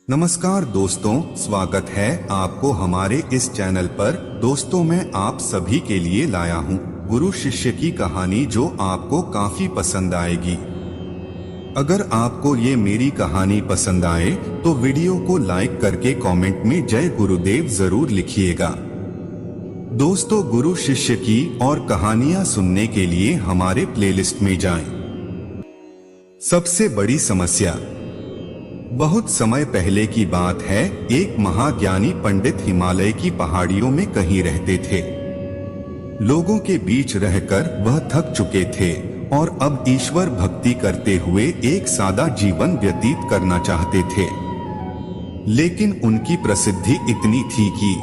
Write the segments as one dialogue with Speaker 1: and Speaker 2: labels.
Speaker 1: नमस्कार दोस्तों, स्वागत है आपको हमारे इस चैनल पर। दोस्तों, मैं आप सभी के लिए लाया हूँ गुरु शिष्य की कहानी जो आपको काफी पसंद आएगी। अगर आपको ये मेरी कहानी पसंद आए तो वीडियो को लाइक करके कमेंट में जय गुरुदेव जरूर लिखिएगा। दोस्तों, गुरु शिष्य की और कहानियां सुनने के लिए हमारे प्लेलिस्ट में जाएं। सबसे बड़ी समस्या। बहुत समय पहले की बात है। एक महाज्ञानी पंडित हिमालय की पहाड़ियों में कहीं रहते थे। लोगों के बीच रहकर वह थक चुके थे और अब ईश्वर भक्ति करते हुए एक सादा जीवन व्यतीत करना चाहते थे। लेकिन उनकी प्रसिद्धि इतनी थी कि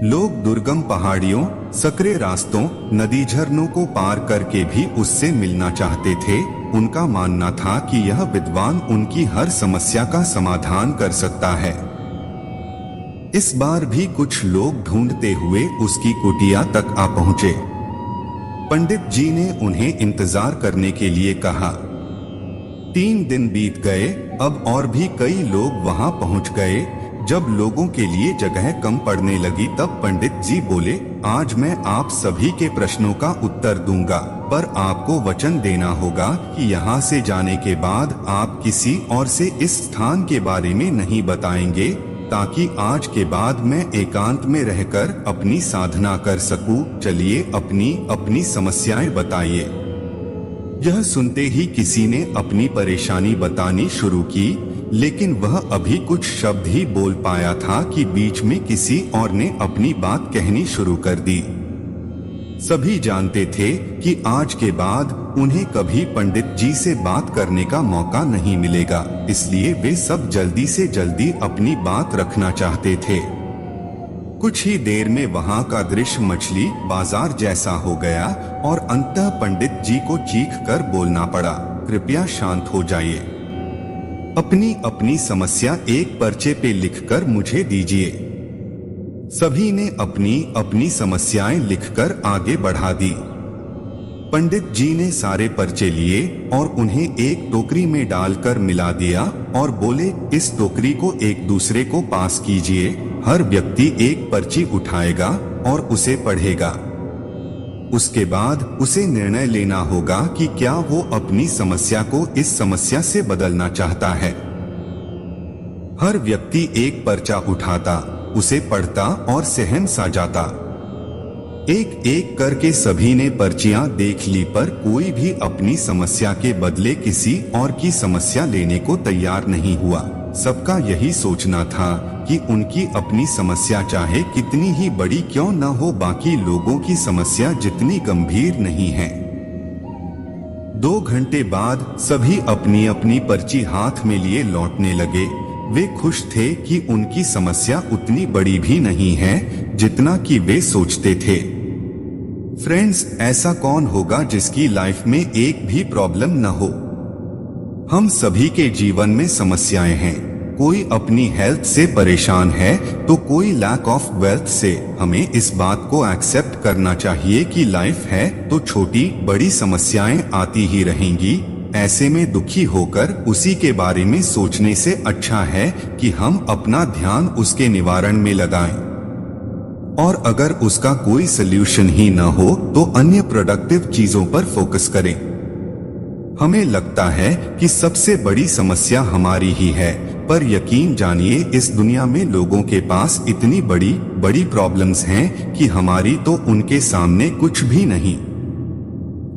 Speaker 1: लोग दुर्गम पहाड़ियों, सकरे रास्तों, नदी झरनों को पार करके भी उससे मिलना चाहते थे। उनका मानना था कि यह विद्वान उनकी हर समस्या का समाधान कर सकता है। इस बार भी कुछ लोग ढूंढते हुए उसकी कुटिया तक आ पहुंचे। पंडित जी ने उन्हें इंतजार करने के लिए कहा। 3 दिन बीत गए। अब और भी कई लोग वहां पहुंच गए। जब लोगों के लिए जगह कम पड़ने लगी तब पंडित जी बोले, आज मैं आप सभी के प्रश्नों का उत्तर दूंगा, पर आपको वचन देना होगा कि यहाँ से जाने के बाद आप किसी और से इस स्थान के बारे में नहीं बताएंगे, ताकि आज के बाद मैं एकांत में रहकर अपनी साधना कर सकूं। चलिए अपनी समस्याएं बताइए। यह सुनते ही किसी ने अपनी परेशानी बतानी शुरू की, लेकिन वह अभी कुछ शब्द ही बोल पाया था कि बीच में किसी और ने अपनी बात कहनी शुरू कर दी। सभी जानते थे कि आज के बाद उन्हें कभी पंडित जी से बात करने का मौका नहीं मिलेगा, इसलिए वे सब जल्दी से जल्दी अपनी बात रखना चाहते थे। कुछ ही देर में वहां का दृश्य मछली बाजार जैसा हो गया और अंततः पंडित जी को चीख कर बोलना पड़ा, कृपया शांत हो जाइए। अपनी समस्या एक पर्चे पे लिखकर मुझे दीजिए। सभी ने अपनी समस्याएं लिखकर आगे बढ़ा दी। पंडित जी ने सारे पर्चे लिए और उन्हें एक टोकरी में डालकर मिला दिया और बोले, इस टोकरी को एक दूसरे को पास कीजिए। हर व्यक्ति एक पर्ची उठाएगा और उसे पढ़ेगा। उसके बाद उसे निर्णय लेना होगा कि क्या वो अपनी समस्या को इस समस्या से बदलना चाहता है। हर व्यक्ति एक पर्चा उठाता, उसे पढ़ता और सहम सा जाता। एक एक करके सभी ने पर्चियां देख ली, पर कोई भी अपनी समस्या के बदले किसी और की समस्या लेने को तैयार नहीं हुआ। सबका यही सोचना था कि उनकी अपनी समस्या चाहे कितनी ही बड़ी क्यों न हो, बाकी लोगों की समस्या जितनी गंभीर नहीं है। 2 घंटे बाद सभी अपनी पर्ची हाथ में लिए लौटने लगे। वे खुश थे कि उनकी समस्या उतनी बड़ी भी नहीं है जितना कि वे सोचते थे। फ्रेंड्स, ऐसा कौन होगा जिसकी लाइफ में एक भी प्रॉब्लम न हो? हम सभी के जीवन में समस्याएं हैं। कोई अपनी हेल्थ से परेशान है तो कोई लैक ऑफ वेल्थ से। हमें इस बात को एक्सेप्ट करना चाहिए कि लाइफ है तो छोटी बड़ी समस्याएं आती ही रहेंगी। ऐसे में दुखी होकर उसी के बारे में सोचने से अच्छा है कि हम अपना ध्यान उसके निवारण में लगाएं। और अगर उसका कोई सल्यूशन ही न हो तो अन्य प्रोडक्टिव चीजों पर फोकस करें। हमें लगता है कि सबसे बड़ी समस्या हमारी ही है, पर यकीन जानिए इस दुनिया में लोगों के पास इतनी बड़ी प्रॉब्लम्स हैं कि हमारी तो उनके सामने कुछ भी नहीं।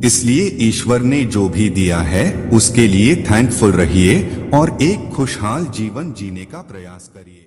Speaker 1: इसलिए ईश्वर ने जो भी दिया है उसके लिए थैंकफुल रहिए और एक खुशहाल जीवन जीने का प्रयास करिए।